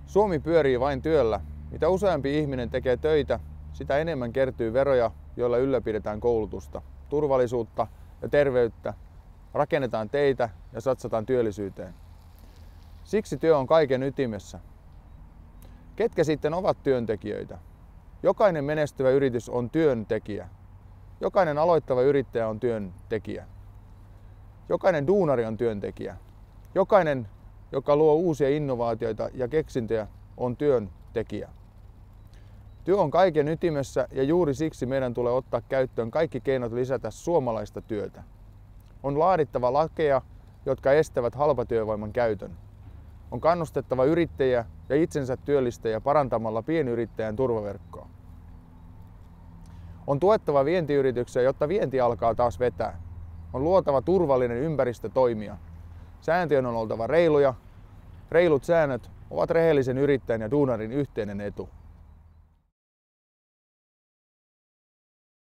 Suomi pyörii vain työllä. Mitä useampi ihminen tekee töitä, sitä enemmän kertyy veroja, joilla ylläpidetään koulutusta, turvallisuutta ja terveyttä, rakennetaan teitä ja satsataan työllisyyteen. Siksi työ on kaiken ytimessä. Ketkä sitten ovat työntekijöitä? Jokainen menestyvä yritys on työntekijä. Jokainen aloittava yrittäjä on työntekijä. Jokainen duunari on työntekijä. Jokainen, joka luo uusia innovaatioita ja keksintöjä, on työntekijä. Työ on kaiken ytimessä ja juuri siksi meidän tulee ottaa käyttöön kaikki keinot lisätä suomalaista työtä. On laadittava lakeja, jotka estävät halpatyövoiman käytön. On kannustettava yrittäjiä ja itsensä työllistäjiä parantamalla pienyrittäjän turvaverkkoa. On tuettava vientiyrityksiä, jotta vienti alkaa taas vetää. On luotava turvallinen ympäristö toimia. Sääntöjen on oltava reiluja. Reilut säännöt ovat rehellisen yrittäjän ja duunarin yhteinen etu.